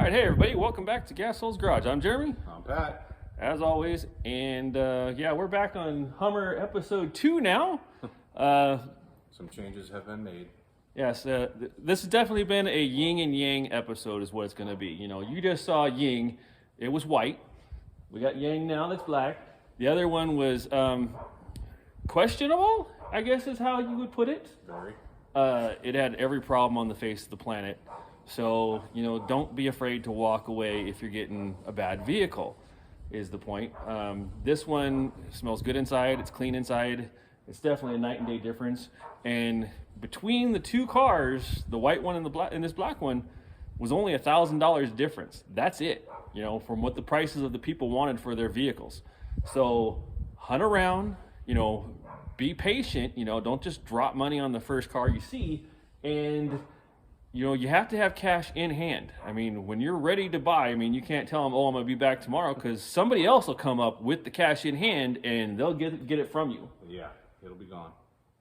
right, hey everybody, welcome back to Gasholes Garage. I'm Jeremy. I'm Pat. As always, and yeah, we're back on Hummer episode 2 now. Some changes have been made. Yes, this has definitely been a yin and yang episode is what it's going to be. You know, you just saw yin, it was white. We got yang now that's black. The other one was questionable, I guess is how you would put it. Very. It had every problem on the face of the planet. So, you know, don't be afraid to walk away if you're getting a bad vehicle, is the point. This one smells good inside. It's clean inside. It's definitely a night and day difference. And between the two cars, the white one and the black and this black one, was only $1,000 difference. That's it, you know, from what the prices of the people wanted for their vehicles. So hunt around, you know, be patient, you know, don't just drop money on the first car you see. And you know, you have to have cash in hand. I mean, when you're ready to buy, I mean, you can't tell them, oh, I'm going to be back tomorrow, because somebody else will come up with the cash in hand and they'll get it from you. Yeah, it'll be gone.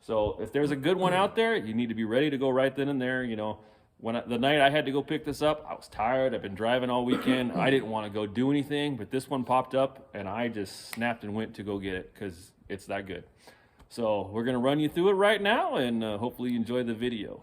So if there's a good one out there, you need to be ready to go right then and there. You know, the night I had to go pick this up, I was tired. I've been driving all weekend. I didn't want to go do anything, but this one popped up and I just snapped and went to go get it because it's that good. So we're going to run you through it right now, and hopefully you enjoy the video.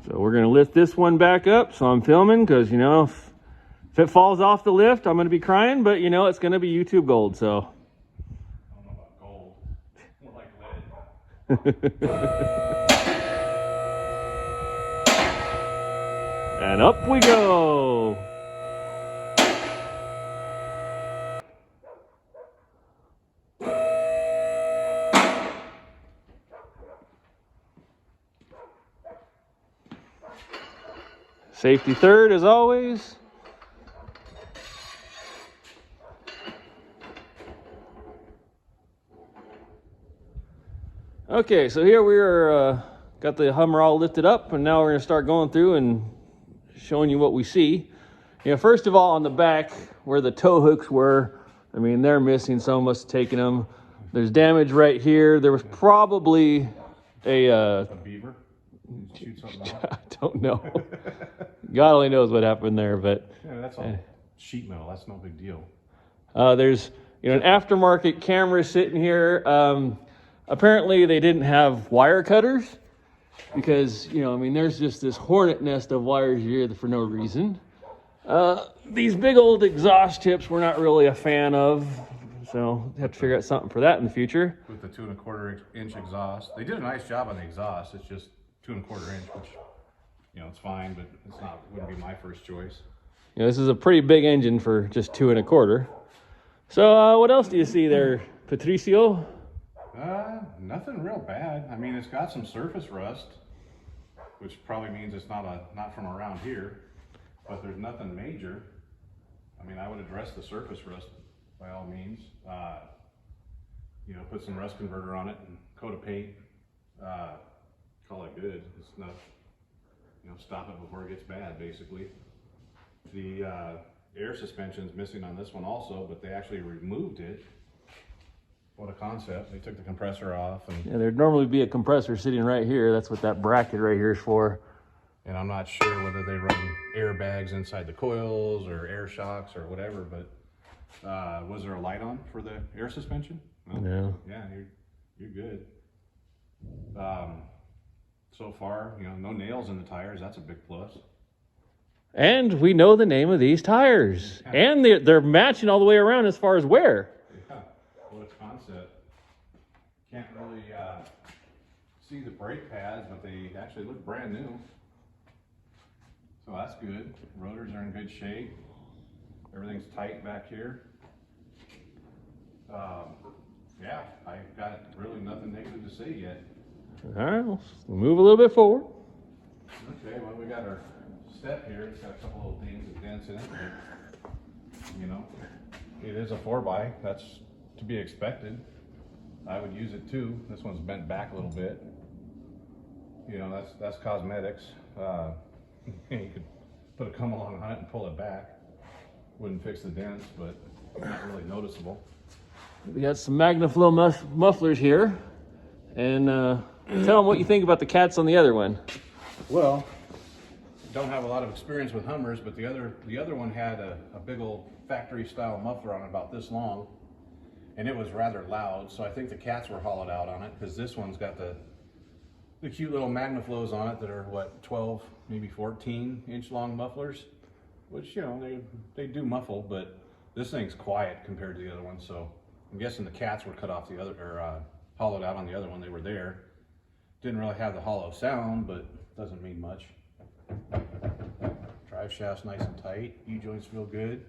So we're going to lift this one back up. So I'm filming because, you know, if it falls off the lift, I'm going to be crying. But, you know, it's going to be YouTube gold. So. I don't know about gold. More like lead. And up we go. Safety third, as always. Okay, so here we are, got the Hummer all lifted up, and now we're going to start going through and showing you what we see. You know, first of all, on the back, where the tow hooks were, I mean, they're missing. Someone must have taken them. There's damage right here. There was probably a beaver? Shoot something I out? don't know. God only knows what happened there, but yeah, that's all sheet metal. That's no big deal. there's, you know, an aftermarket camera sitting here. Apparently they didn't have wire cutters because, you know, I mean, there's just this hornet nest of wires here for no reason. These big old exhaust tips we're not really a fan of, so have to figure out something for that in the future. With the 2 1/4 inch exhaust, they did a nice job on the exhaust. It's just 2 1/4 inch, which, you know, it's fine, but it's not, wouldn't be my first choice. You know, this is a pretty big engine for just 2 1/4. So what else do you see there, Patricio? Nothing real bad. I mean, it's got some surface rust, which probably means it's not from around here, but there's nothing major. I mean, I would address the surface rust by all means. You know, put some rust converter on it and coat of paint. Call it good. It's not, you know, stop it before it gets bad, basically. The air suspension's missing on this one also, but they actually removed it. What a concept. They took the compressor off. And Yeah, there'd normally be a compressor sitting right here. That's what that bracket right here is for. And I'm not sure whether they run airbags inside the coils or air shocks or whatever, but was there a light on for the air suspension? No. No. Yeah, you're good. So far, you know, no nails in the tires. That's a big plus. And we know the name of these tires. Yeah. And they're matching all the way around as far as wear. Yeah, what a concept. Can't really see the brake pads, but they actually look brand new. So that's good. Rotors are in good shape. Everything's tight back here. Yeah, I've got really nothing negative to say yet. All right, we'll move a little bit forward. Okay, well, we got our step here. It's got a couple little things with dents in it. But, you know, it is a 4x. That's to be expected. I would use it too. This one's bent back a little bit. You know, that's cosmetics. You could put a come along on it and pull it back. Wouldn't fix the dents, but not really noticeable. We got some MagnaFlow mufflers here, and tell them what you think about the cats on the other one. Well, don't have a lot of experience with Hummers, but the other one had a big old factory style muffler on it about this long, and it was rather loud. So I think the cats were hollowed out on it, because this one's got the cute little MagnaFlows on it that are what, 12, maybe 14-inch long mufflers, which, you know, they do muffle, but this thing's quiet compared to the other one. So I'm guessing the cats were cut off the other, or hollowed out on the other one. They were there. Didn't really have the hollow sound, but doesn't mean much. Drive shaft's nice and tight. U-joints feel good.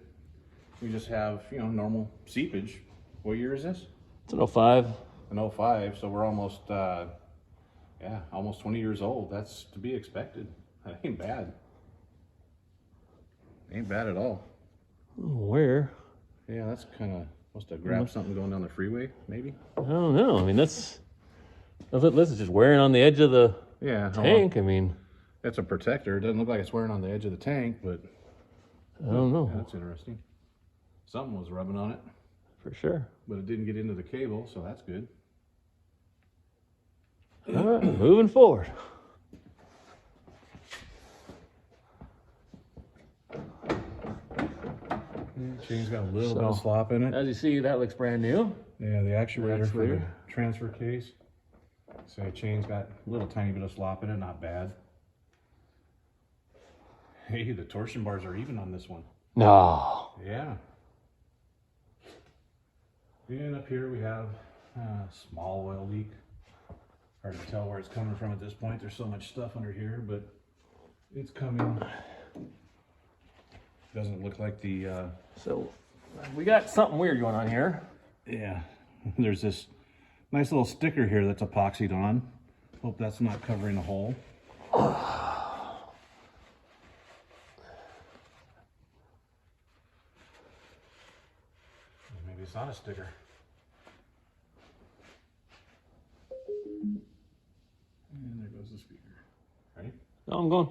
We just have, you know, normal seepage. What year is this? It's an 05. An 05, so we're almost, yeah, almost 20 years old. That's to be expected. That ain't bad. Ain't bad at all. Where? Yeah, that's kind of, must have grabbed something going down the freeway, maybe? I don't know. I mean, this is just wearing on the edge of the tank. I mean, it's a protector. It doesn't look like it's wearing on the edge of the tank, but I don't know. Yeah, that's interesting. Something was rubbing on it. For sure. But it didn't get into the cable, so that's good. All right, moving forward. Chain's got a little bit of slop in it. As you see, that looks brand new. Yeah, the actuator for the transfer case. So chain's got a little tiny bit of slop in it, not bad. Hey, the torsion bars are even on this one. No. Yeah. And up here we have a small oil leak. Hard to tell where it's coming from at this point. There's so much stuff under here, but it's coming. Doesn't look like the... So we got something weird going on here. Yeah. There's this nice little sticker here that's epoxied on. Hope that's not covering a hole. Maybe it's not a sticker. And there goes the speaker. Ready? No, I'm going.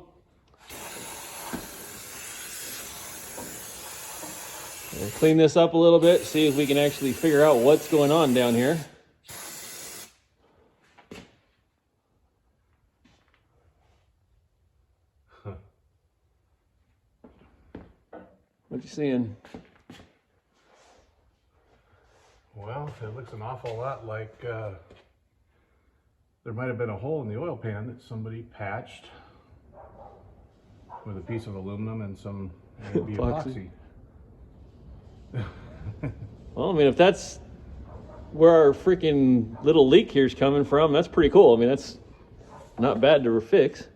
We'll clean this up a little bit, see if we can actually figure out what's going on down here. What you seeing? Well, it looks an awful lot like there might have been a hole in the oil pan that somebody patched with a piece of aluminum and some maybe epoxy. Well, I mean, if that's where our freaking little leak here is coming from, that's pretty cool. I mean, that's not bad to fix.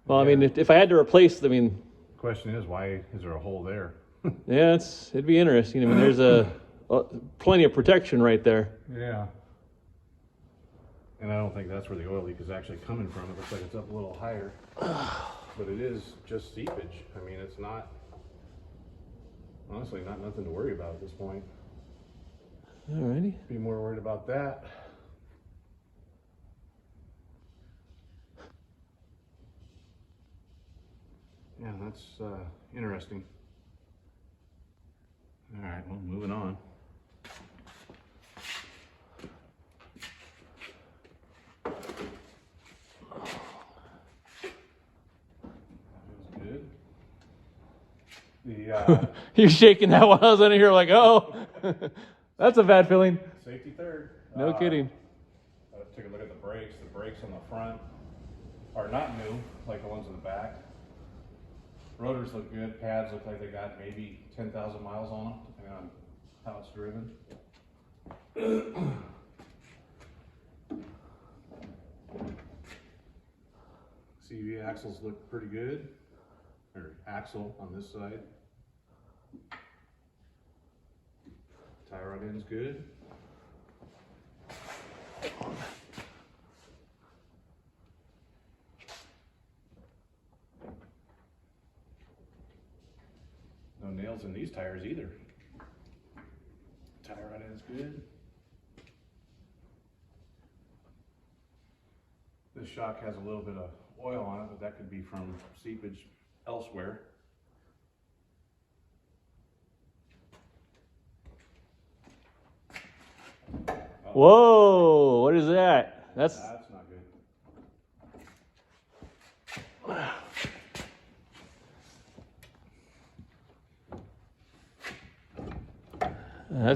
Well, I mean, if I had to replace, I mean... Question is, why is there a hole there? Yeah, it'd be interesting. I mean, there's plenty of protection right there. Yeah. And I don't think that's where the oil leak is actually coming from. It looks like it's up a little higher. But it is just seepage. I mean, it's not... Honestly, nothing to worry about at this point. Alrighty. Be more worried about that. Yeah, that's interesting. All right, well, moving on. Feels good. You're shaking that while I was under here like, oh, that's a bad feeling. Safety third. No kidding. I took a look at the brakes. The brakes on the front are not new, like the ones in the back. Rotors look good. Pads look like they got maybe 10,000 miles on them, depending on how it's driven. CV axles look pretty good. Or axle on this side. Tie rod end's good. No nails in these tires either. Tie rod end's good. This shock has a little bit of oil on it, but that could be from seepage elsewhere. Whoa, what is that? That's That's not good.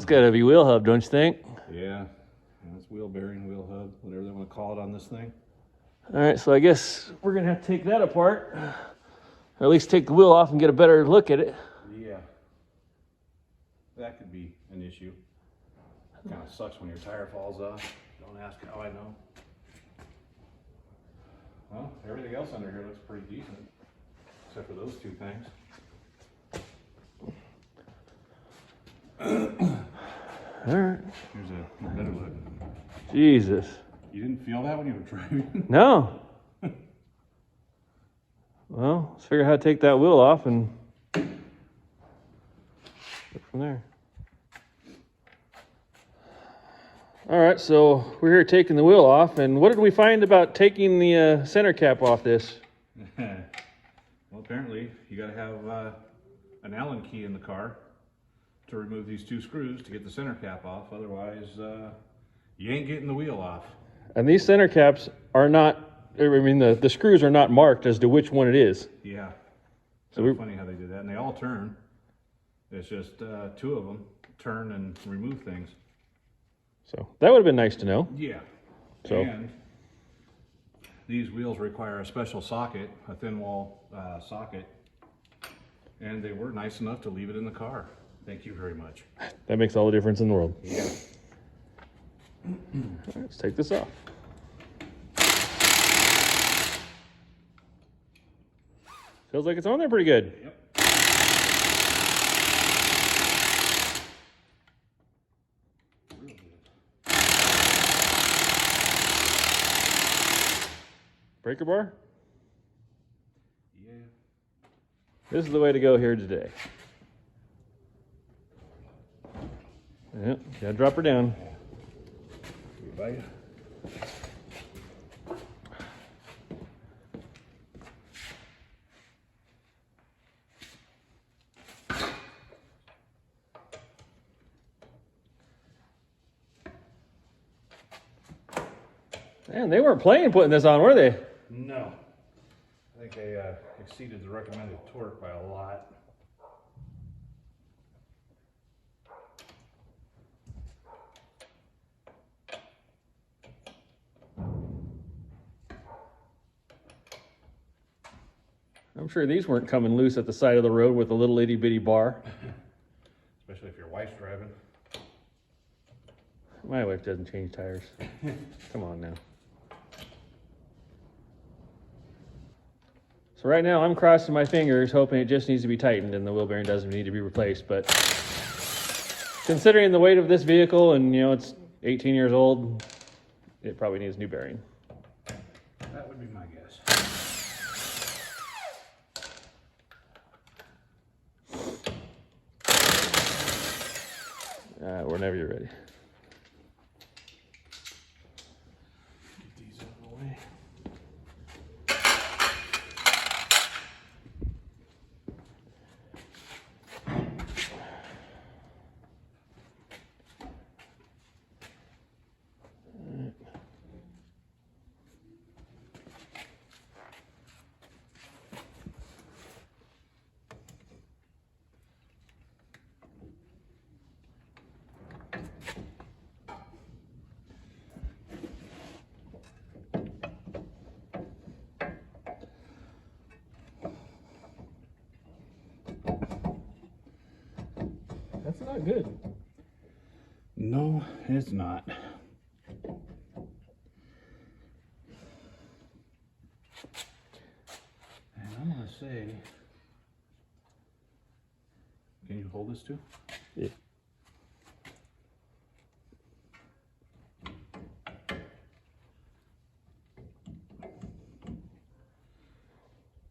gotta be wheel hub, don't you think? Yeah, that's wheel bearing, wheel hub, whatever they want to call it on this thing. All right, so I guess we're gonna have to take that apart, or at least take the wheel off and get a better look at it. Yeah, that could be an issue. Kind of sucks when your tire falls off. Don't ask how I know. Well, everything else under here looks pretty decent, except for those two things. All right. Here's a better look. Jesus. You didn't feel that when you were driving? No. Well, let's figure out how to take that wheel off and go from there. All right, so we're here taking the wheel off, and what did we find about taking the center cap off this? Well, apparently you got to have an Allen key in the car to remove these two screws to get the center cap off. Otherwise, you ain't getting the wheel off. And these center caps are not, I mean, the screws are not marked as to which one it is. Yeah. So So funny how they do that. And they all turn. It's just two of them turn and remove things. So that would have been nice to know. Yeah. So- And these wheels require a special socket, a thin wall socket. And they were nice enough to leave it in the car. Thank you very much. That makes all the difference in the world. Yeah. All right, let's take this off. Feels like it's on there pretty good. Yep. Real good. Breaker bar? Yeah. This is the way to go here today. Yep, gotta drop her down. Bye. Man, they weren't playing putting this on, were they? No. I think they exceeded the recommended torque by a lot. I'm sure these weren't coming loose at the side of the road with a little itty bitty bar. Especially if your wife's driving. My wife doesn't change tires. Come on now. So right now I'm crossing my fingers hoping it just needs to be tightened and the wheel bearing doesn't need to be replaced. But considering the weight of this vehicle and it's 18 years old, it probably needs new bearing. That would be my guess. Whenever you're ready. Get these out of the way. That's not good. No, it's not. And I'm gonna say, can you hold this too? Yeah.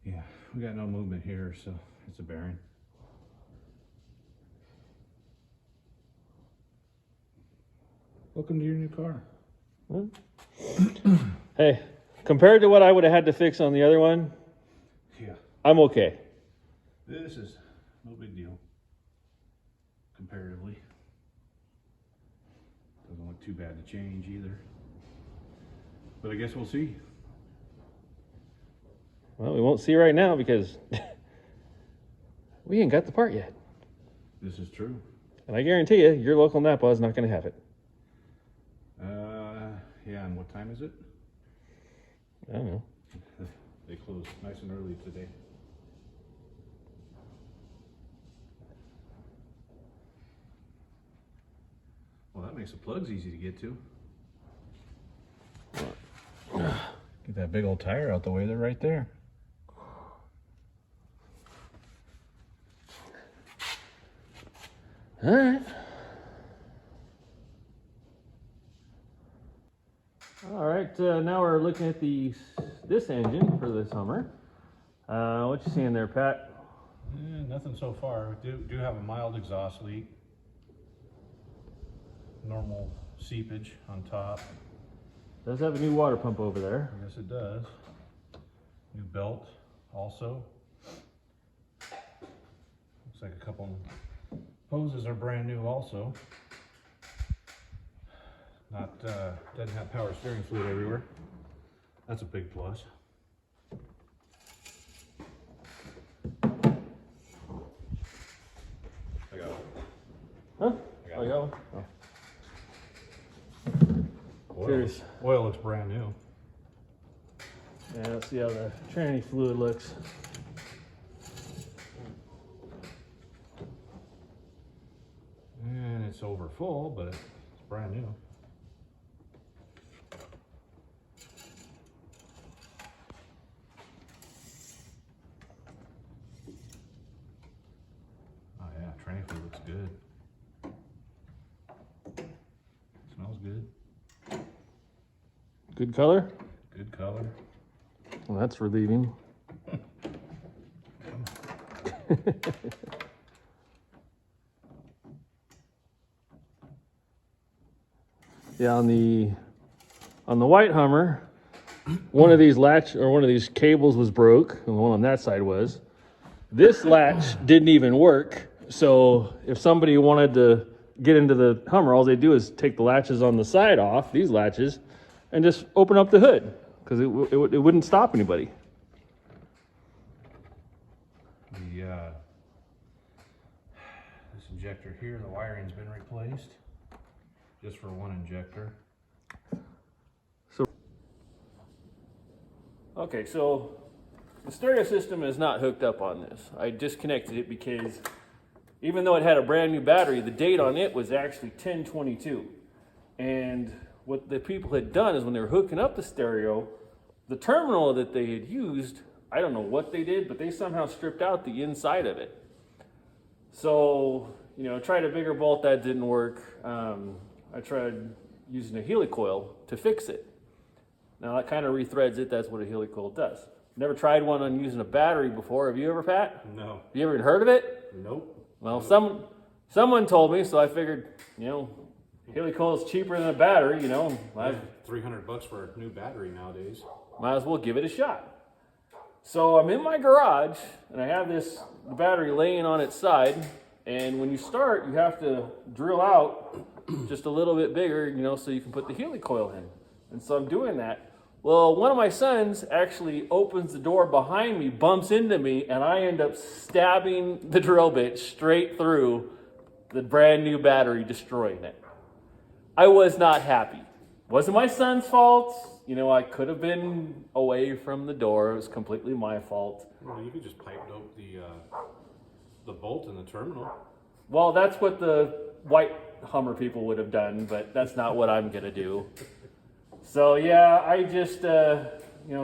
Yeah, we got no movement here, so it's a bearing. Welcome to your new car. Hey, compared to what I would have had to fix on the other one, Yeah, I'm okay. this is no big deal, comparatively. Doesn't look Not too bad to change either. But I guess we'll see. Well, we won't see right now because we ain't got the part yet. This is true. And I guarantee you, your local Napa is not going to have it. Yeah, and what time is it? I don't know. They close nice and early today. Well, that makes the plugs easy to get to. Get that big old tire out the way, they're right there. All right. All right, now we're looking at this engine for this Hummer. What you seeing there, Pat? Nothing so far. Do have a mild exhaust leak. Normal seepage on top. Does have a new water pump over there. Yes, it does. New belt also. Looks like a couple hoses are brand new also. Not doesn't have power steering fluid everywhere. That's a big plus. I got it. Huh? I got you got one? Oh. Cheers. Oil looks brand new. Yeah, let's see how the tranny fluid looks. And it's over full, but it's brand new. Oh yeah, tranny fluid looks good. Smells good. Good color? Good color. Well, that's relieving. Yeah, on the white Hummer, one of these cables was broke, and the one on that side was. This latch didn't even work, so if somebody wanted to get into the Hummer, all they do is take the latches on the side off, these latches, and just open up the hood, because it wouldn't stop anybody. This injector here, the wiring's been replaced, just for one injector. Okay, so the stereo system is not hooked up on this. I disconnected it because even though it had a brand new battery, the date on it was actually 10/22. And what the people had done is when they were hooking up the stereo, the terminal that they had used, I don't know what they did, but they somehow stripped out the inside of it. So, tried a bigger bolt, that didn't work. I tried using a helicoil to fix it. Now that kind of rethreads it, that's what a helicoil does. Never tried one on using a battery before, have you ever, Pat? No. Have you ever even heard of it? Nope. Well, someone told me, so I figured, helicoil is cheaper than a battery, $300 for a new battery nowadays. Might as well give it a shot. So I'm in my garage, and I have the battery laying on its side, and when you start, you have to drill out just a little bit bigger, so you can put the helicoil in. And so I'm doing that. Well, one of my sons actually opens the door behind me, bumps into me, and I end up stabbing the drill bit straight through the brand new battery, destroying it. I was not happy. Wasn't my son's fault. I could have been away from the door. It was completely my fault. Well, you could just pipe dope the bolt in the terminal. Well, that's what the white Hummer people would have done, but that's not what I'm gonna do. So yeah, I just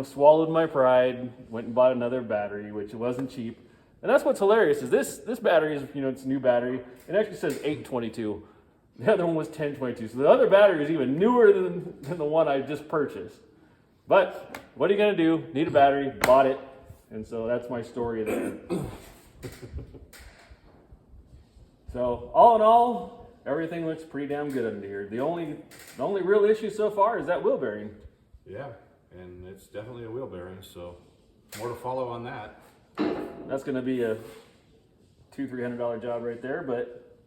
swallowed my pride, went and bought another battery, which wasn't cheap. And that's what's hilarious is this battery is it's a new battery. It actually says 822. The other one was 1022. So the other battery is even newer than the one I just purchased. But what are you gonna do? Need a battery, bought it, and so that's my story there. So all in all, everything looks pretty damn good under here. The only real issue so far is that wheel bearing. Yeah, and it's definitely a wheel bearing, so more to follow on that. That's going to be a $200-300 job right there, but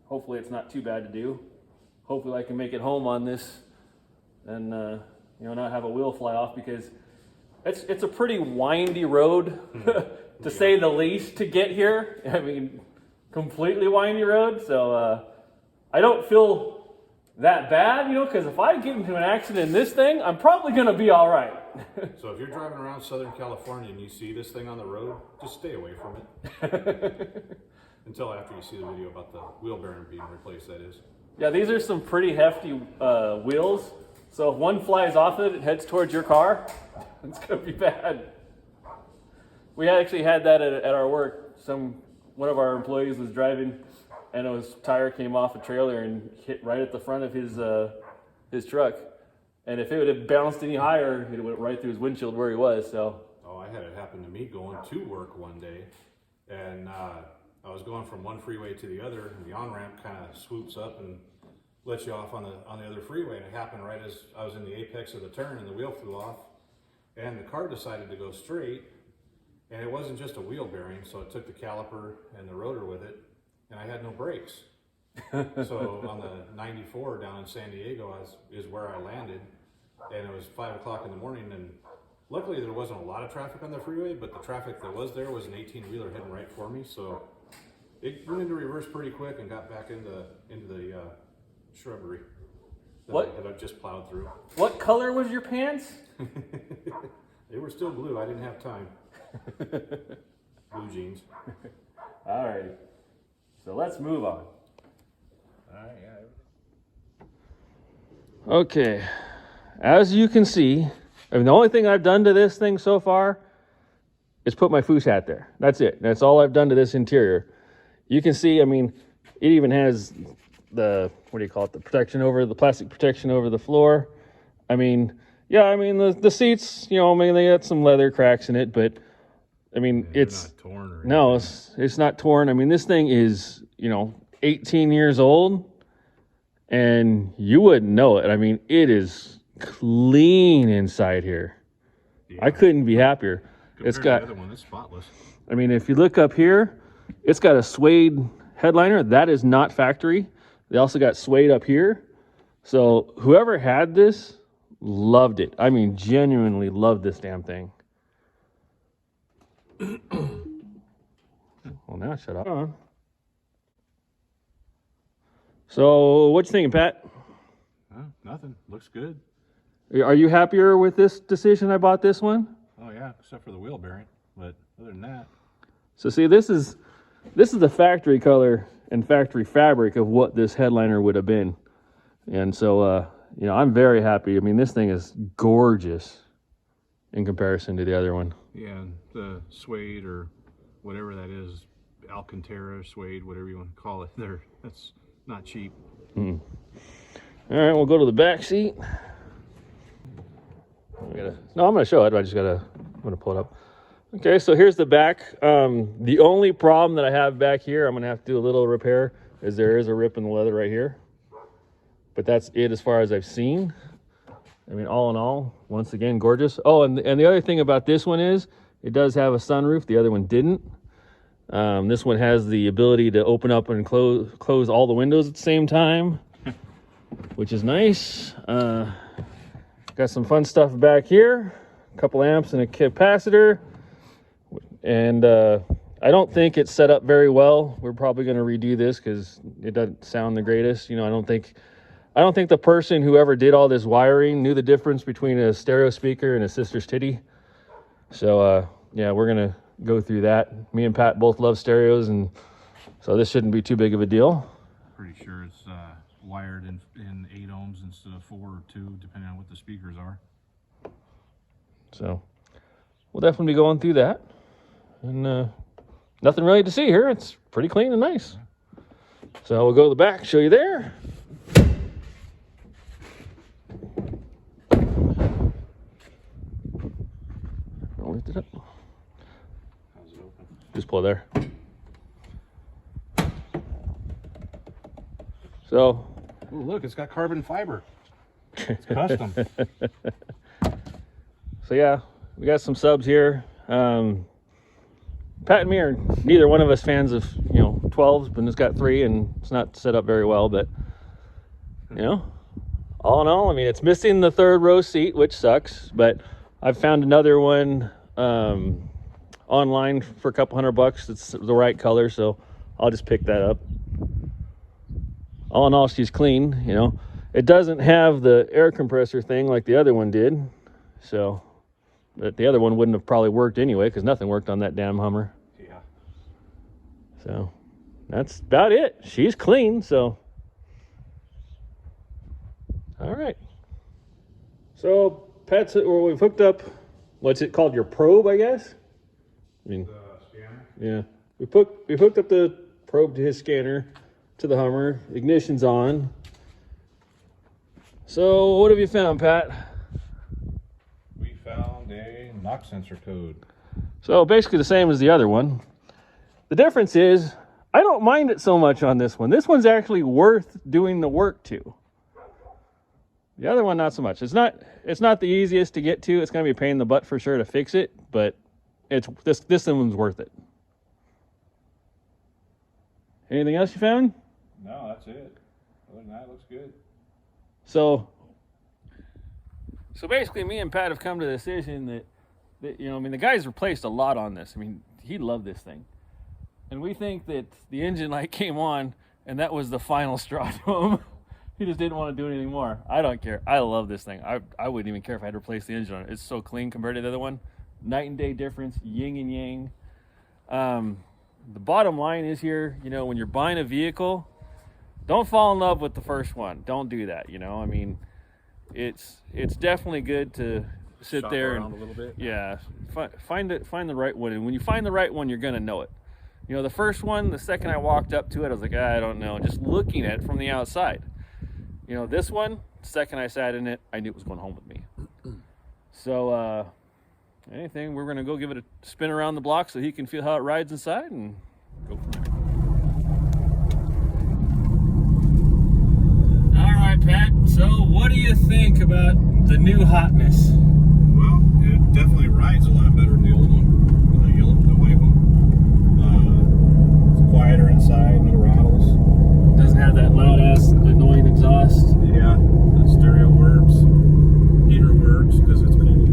hopefully it's not too bad to do. hopefully I can make it home on this and not have a wheel fly off, because it's a pretty windy road to say the least to get here. I mean, completely windy road. So I don't feel that bad, because if I get into an accident in this thing, I'm probably going to be all right. So if you're driving around Southern California and you see this thing on the road, just stay away from it. Until after you see the video about the wheel bearing being replaced, that is. Yeah, these are some pretty hefty wheels. So if one flies off it heads towards your car, it's going to be bad. We actually had that at our work. One of our employees was driving, and his tire came off a trailer and hit right at the front of his truck. And if it would have bounced any higher, it went right through his windshield where he was. So. Oh, I had it happen to me going to work one day, and I was going from one freeway to the other, and the on-ramp kind of swoops up and lets you off on the other freeway. And it happened right as I was in the apex of the turn, and the wheel flew off, and the car decided to go straight. And it wasn't just a wheel bearing, so it took the caliper and the rotor with it, and I had no brakes. So on the 94 down in San Diego is where I landed, and it was 5 o'clock in the morning, and luckily there wasn't a lot of traffic on the freeway, but the traffic that was there was an 18-wheeler heading right for me, so it went into reverse pretty quick and got back into the shrubbery that I just plowed through. What color was your pants? They were still blue. I didn't have time. Blue jeans. All right. So let's move on. Okay. As you can see, the only thing I've done to this thing so far is put my Foose hat there. That's it. That's all I've done to this interior. You can see, it even has the, the protection over, the plastic protection over the floor. The seats, they got some leather cracks in it, but it's not torn or anything. No, it's not torn. This thing is, 18 years old, and you wouldn't know it. It is clean inside here. Yeah. I couldn't be happier. Compared to the other one, it's spotless. If you look up here, it's got a suede headliner. That is not factory. They also got suede up here. So whoever had this loved it. Genuinely loved this damn thing. Well, now shut up. So what you thinking, Pat? Nothing. Looks good. Are you happier with this decision? I bought this one. Oh yeah, except for the wheel bearing. But other than that. So see, this is the factory color and factory fabric of what this headliner would have been. And so, I'm very happy. This thing is gorgeous in comparison to the other one. Yeah, the suede or whatever that is, Alcantara, suede, whatever you want to call it, that's not cheap. All right, we'll go to the back seat. I'm going to show it. I'm going to pull it up. Okay, so here's the back. The only problem that I have back here, I'm going to have to do a little repair, is there is a rip in the leather right here. But that's it as far as I've seen. All in all, once again, gorgeous. Oh, and the other thing about this one is it does have a sunroof. The other one didn't. This one has the ability to open up and close all the windows at the same time, which is nice. Got some fun stuff back here. A couple amps and a capacitor. And I don't think it's set up very well. We're probably going to redo this because it doesn't sound the greatest. I don't think the person who ever did all this wiring knew the difference between a stereo speaker and a sister's titty. So yeah, we're going to go through that. Me and Pat both love stereos, and so this shouldn't be too big of a deal. Pretty sure it's wired in 8 ohms instead of 4 or 2, depending on what the speakers are. So we'll definitely be going through that. And nothing really to see here. It's pretty clean and nice. So we'll go to the back, show you there. I'll lift it up. How's it open? Just pull there. So. Oh, look, it's got carbon fiber. It's custom. So yeah, we got some subs here. Pat and me are neither one of us fans of 12s, but it's got 3 and it's not set up very well. But You know, all in all, I mean, it's missing the third row seat, which sucks, but I've found another one online for a couple $100. It's the right color, so I'll just pick that up. All in all, she's clean. You know, it doesn't have the air compressor thing like the other one did, so but the other one wouldn't have probably worked anyway because nothing worked on that damn Hummer. Yeah. So that's about it. She's clean, so all right. So Pat's, or we've hooked up, what's it called, your probe, I guess? I mean, The scanner. yeah. We hooked up the probe to his scanner to the Hummer. Ignition's on. So what have you found, Pat? We found a knock sensor code. So basically the same as the other one. The difference is I don't mind it so much on this one. This one's actually worth doing the work to. The other one, not so much. It's not the easiest to get to. It's going to be a pain in the butt for sure to fix it, but this one's worth it. Anything else you found? No, that's it. Other than that, it looks good. So basically me and Pat have come to the decision that you know, I mean, the guy's replaced a lot on this. I mean, he loved this thing. And we think that the engine light came on and that was the final straw to him. He just didn't want to do it anymore. I don't care. I love this thing. I wouldn't even care if I had to replace the engine on it. It's so clean compared to the other one. Night and day difference, yin and yang. The bottom line is here, you know, when you're buying a vehicle, don't fall in love with the first one. Don't do that, you know. I mean, it's definitely good to sit Shop there around and a little bit. yeah, find the right one. And when you find the right one, you're gonna know it. You know, the first one, the second I walked up to it, I was like, I don't know, just looking at it from the outside. You know, this one, the second I sat in it, I knew it was going home with me. So, anything, we're going to go give it a spin around the block so he can feel how it rides inside and go from there. All right, Pat. So what do you think about the new hotness? Well, it definitely rides a lot better than the old one, the white one. It's quieter inside, no rattles. Doesn't have that loud ass annoying exhaust. Yeah, the stereo works, heater works because it's cold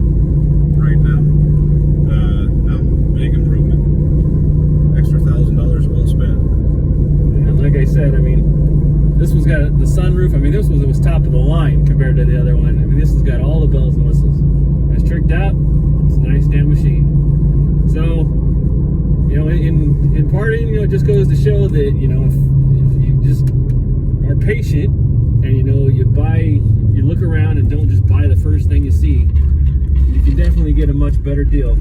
right now. No, big improvement. Extra $1,000 well spent. And like I said, I mean, this one's got the sunroof. I mean, it was top of the line compared to the other one. I mean, this has got all the bells and whistles. It's tricked out. It's a nice damn machine. So, you know, in parting, you know, it just goes to show that, you know, if you just are patient and, you know, you look around and don't just buy the first thing you see, you can definitely get a much better deal.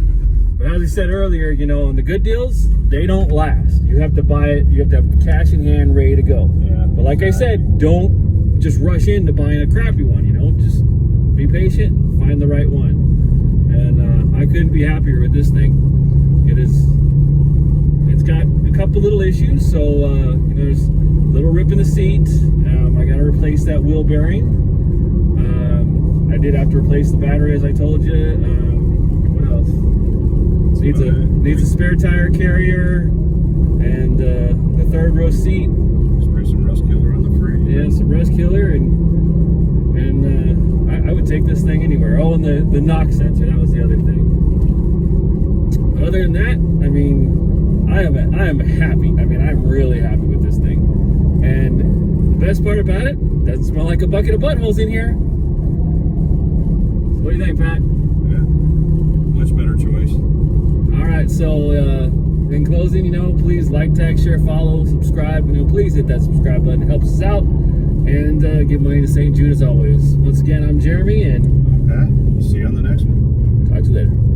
But as I said earlier, you know, the good deals, they don't last. You have to buy it, you have to have cash in hand ready to go. Yeah, but like I said, don't just rush into buying a crappy one, you know, just be patient, find the right one. And I couldn't be happier with this thing. It's got a couple little issues, so you know, there's a little rip in the seat. I got to replace that wheel bearing. I did have to replace the battery, as I told you. What else? Needs a spare tire carrier and the third row seat. Spray some rust killer on the frame. Yeah, some rust killer, and I would take this thing anywhere. Oh, and the knock sensor, that was the other thing. Other than that, I mean, I am happy. I mean, I'm really happy with this thing. And the best part about it, doesn't smell like a bucket of buttholes in here. So what do you think, Pat? Yeah, much better choice. All right, so in closing, you know, please like, tag, share, follow, subscribe. You know, please hit that subscribe button. It helps us out. And give money to St. Jude as always. Once again, I'm Jeremy, and I'm Pat. We'll see you on the next one. Talk to you later.